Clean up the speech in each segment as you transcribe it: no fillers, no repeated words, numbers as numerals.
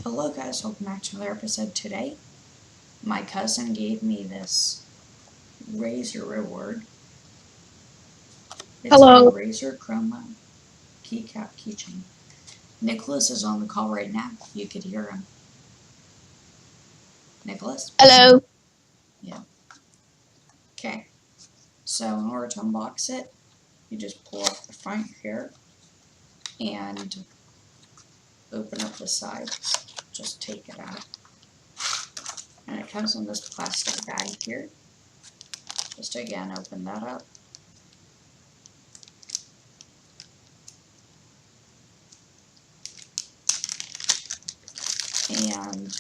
Hello guys, welcome back to another episode. Today, my cousin gave me this Razer reward. It's Hello. a Razer Chroma KeyCap keychain. Nicholas is on the call right now. You could hear him. Nicholas? Hello. Yeah. Okay. So in order to unbox it, you just pull off the front here and open up the side. Just take it out. And it comes in this plastic bag here. Just again, open that up. And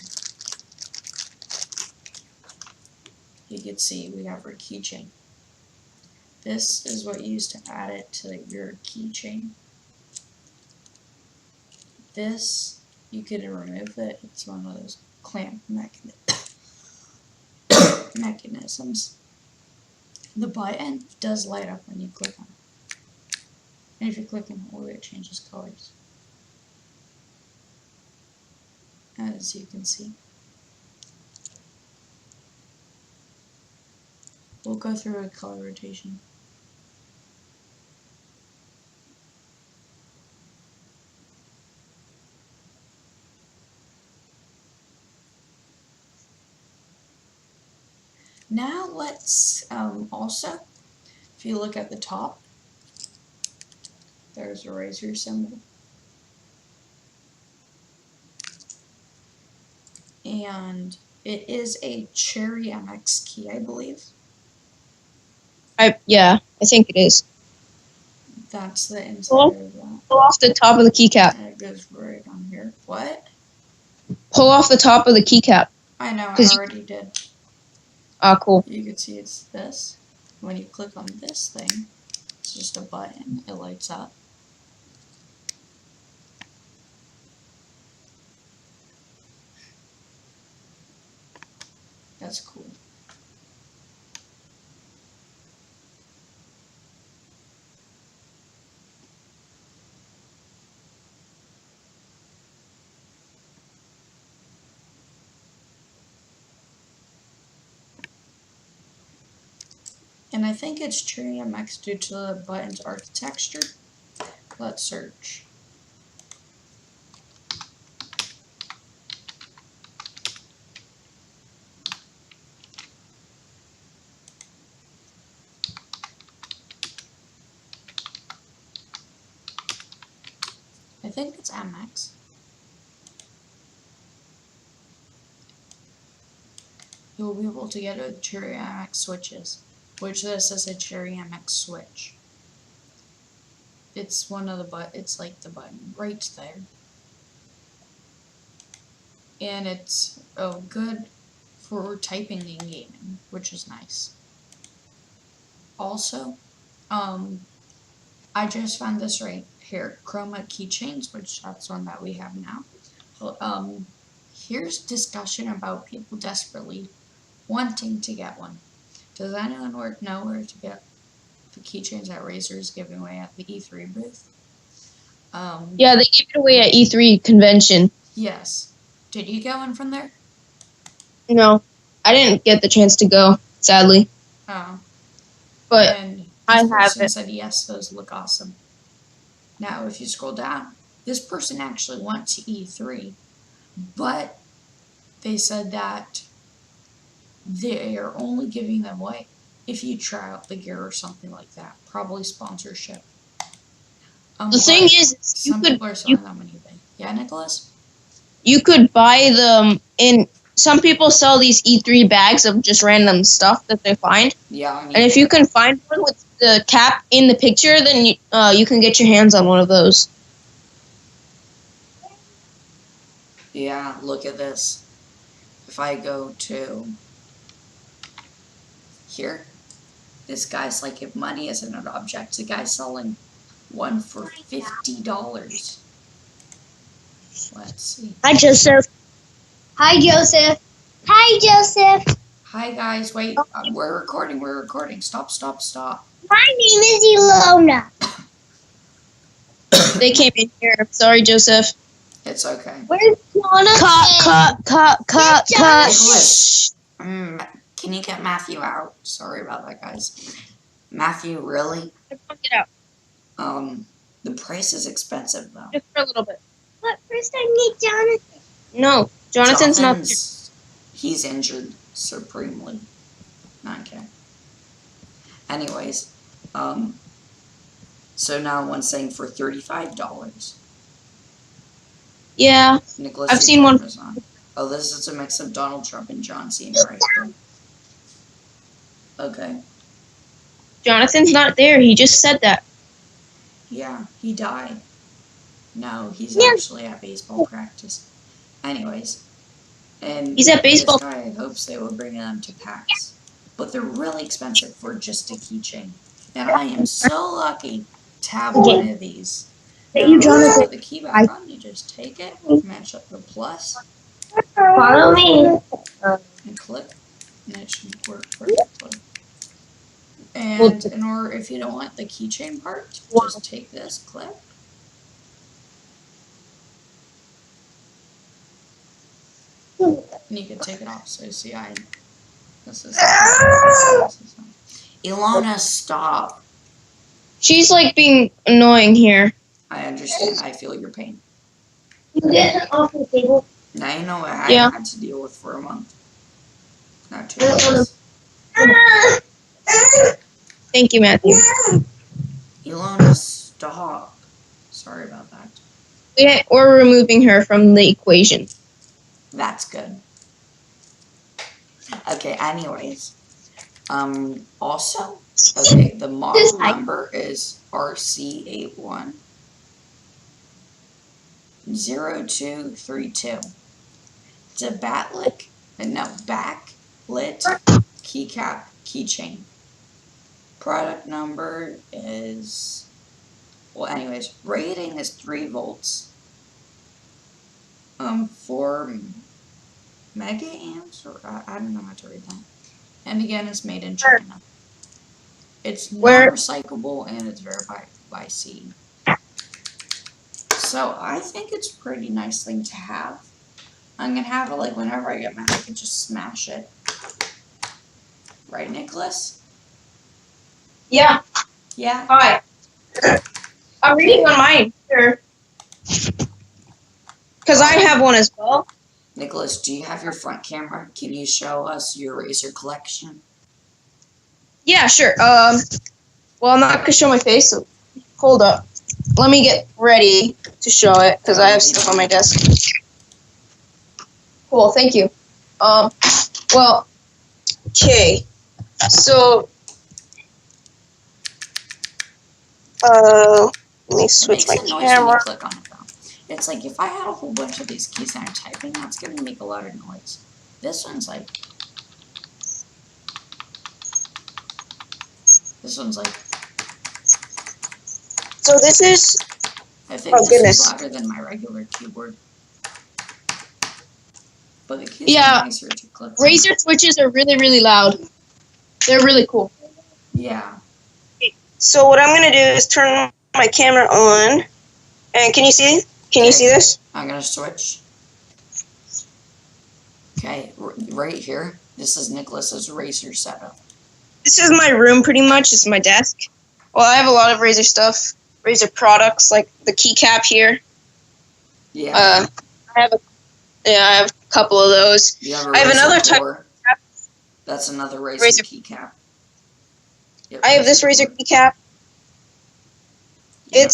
you can see we have our keychain. This is what you use to add it to your keychain. This, you could remove it. It's one of those clamp mechanisms. The button does light up when you click on it. And if you click and hold it, changes colors. As you can see. We'll go through a color rotation. Now let's also, if you look at the top, there's a Razer symbol. And it is a Cherry MX key, I believe. Yeah, I think it is. That's the inside of that. Pull off the top of the keycap. And it goes right on here. What? Pull off the top of the keycap. I know, I already did. Ah, cool. You can see it's this. When you click on this thing, it's just a button. It lights up. That's cool. And I think it's Cherry MX due to the button's architecture. Let's search. I think it's MX. You'll be able to get it with Cherry MX switches, which this is a Cherry MX switch. It's one of the it's like the button right there. And it's good for typing and gaming, which is nice. Also, I just found this right here, Chroma keychains, which that's one that we have now. Here's discussion about people desperately wanting to get one. Does anyone know where to get the keychains that Razer is giving away at the E3 booth? Yeah, they gave it away at E3 convention. Yes. Did you get one from there? No, I didn't get the chance to go, sadly. Oh. But and I this have person it. said yes, those look awesome. Now, if you scroll down, this person actually went to E3, but they said that they are only giving them away if you try out the gear or something like that. Probably sponsorship. The thing is, some people are selling them on eBay. Yeah, Nicholas? You could buy them in. Some people sell these E3 bags of just random stuff that they find. Yeah. And if you can find one with the cap in the picture, then you can get your hands on one of those. Yeah, look at this. If I go to here, this guy's like, if money isn't an object, the guy's selling one for $50. Let's see. Hi, Joseph. Hi, Joseph. Hi, Joseph. Hi, guys. Wait. We're recording. We're recording. Stop. My name is Ilona. They came in here. Sorry, Joseph. It's okay. Where's Jonathan? Cut. Nicholas, can you get Matthew out? Sorry about that, guys. Matthew, really? Get out. The price is expensive though. Just for a little bit. But first I need Jonathan. No, Jonathan's not. He's injured supremely. Not kidding. Anyways, so now one's saying for $35. Yeah, Nicholas, I've seen one. On. Oh, this is a mix of Donald Trump and John Cena right here. Okay. Jonathan's not there. He just said that. Yeah, he died. No, he's Yeah. actually at baseball practice. Anyways, and He's at baseball. This guy hopes they will bring them to PAX, but they're really expensive for just a keychain. And I am so lucky to have one of these. That you, Now, Jonathan. put the key back on. You just take it, match up the plus, Follow me. and click, and it should work perfectly. And in order, if you don't want the keychain part, just take this clip. And you can take it off. So see, this is Ilana, stop. She's like being annoying here. I understand. I feel your pain. You get it off the table. Now you know what I Yeah. had to deal with for a month. Not 2 I don't wanna- months. Thank you, Matthew. Ilana, stop. Sorry about that. We're removing her from the equation. That's good. Okay, anyways. Also, okay, the model number is RC810232. It's a backlit KeyCap keychain. Product number is, well, anyways, rating is 3 volts. 4 mega amps, or I don't know how to read that. And again, it's made in China. It's non-recyclable and it's verified by CE. So I think it's a pretty nice thing to have. I'm gonna have it like whenever I get mad, I can just smash it. Right, Nicholas? Yeah. Yeah. Hi. I'm reading on mine. Sure. Because I have one as well. Nicholas, do you have your front camera? Can you show us your Razer collection? Yeah, sure. Well, I'm not gonna show my face. So hold up. Let me get ready to show it because I have stuff on my desk. Cool. Thank you. Well, okay. So, let me switch my It makes a noise camera. when you click on it, though. It's like if I had a whole bunch of these keys and I'm typing, that's gonna make a lot of noise. This one's like. So this is. I think Oh, this goodness. is louder than my regular keyboard. But the keys Yeah. are nicer to click on. Razer switches are really, really loud. They're really cool. Yeah. So what I'm gonna do is turn my camera on, and can you see? Can you see this? I'm gonna switch. Okay, right here. This is Nicholas's Razer setup. This is my room, pretty much. It's my desk. Well, I have a lot of Razer stuff, Razer products, like the KeyCap here. Yeah. I have a couple of those. You have I have Razer another type. Core. That's another Razer KeyCap. Yep, I have this Razer Core. KeyCap. Yeah.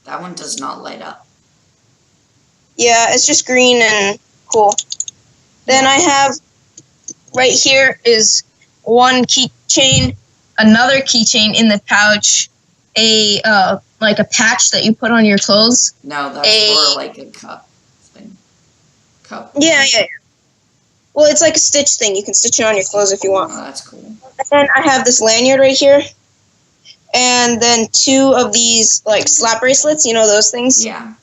That one does not light up. Yeah, it's just green and cool. Then I have right here is one keychain, another keychain in the pouch, like a patch that you put on your clothes. No, that's for like a cup thing. Cup. Yeah. Well, it's like a stitch thing. You can stitch it on your clothes if you want. Oh, that's cool. And then I have this lanyard right here. And then 2 of these like slap bracelets, you know those things? Yeah.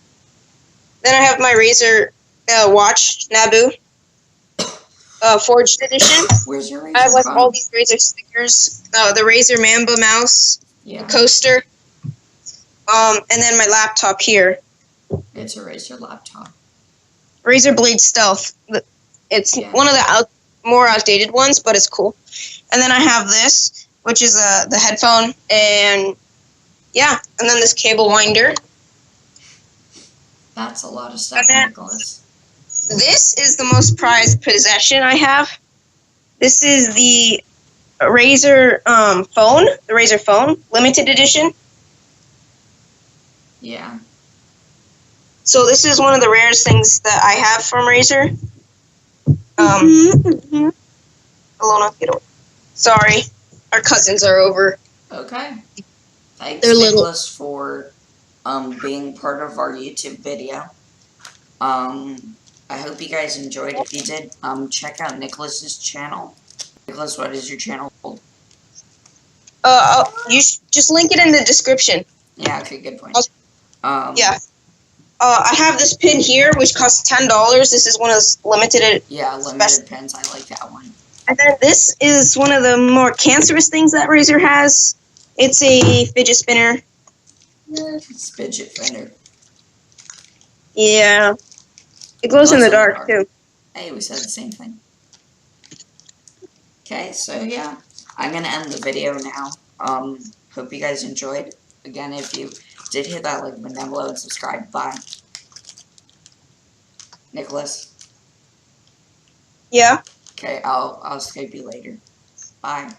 Then I have my Razer watch, Naboo, forged edition. Where's your Razer I have like phone? all these Razer stickers, the Razer Mamba mouse, Yeah. the coaster. And then my laptop here, It's a Razer laptop. Razer Blade Stealth. It's Yeah. one of the more outdated ones, but it's cool. And then I have this, which is the headphone, and yeah, and then this cable winder. That's a lot of stuff, And then- Nicholas. This is the most prized possession I have. This is the Razer phone, the Razer phone, limited edition. Yeah. So this is one of the rarest things that I have from Razer. Alona, get away. Sorry, our cousins are over. Okay. Thanks, They're little. Nicholas, for being part of our YouTube video. I hope you guys enjoyed. If you did, check out Nicholas's channel. Nicholas, what is your channel called? Just link it in the description. Yeah, okay, good point. Yeah. I have this pin here, which costs $10. This is one of those limited. Yeah, limited pins. I like that one. And then this is one of the more cancerous things that Razer has. It's a fidget spinner. It's fidget spinner. Yeah. It glows in the dark, too. Hey, we said the same thing. Okay, so yeah, I'm gonna end the video now. Hope you guys enjoyed. Again, if you did hit that like button down below and subscribe. Bye. Nicholas. Yeah. Okay, I'll Skype you later. Bye.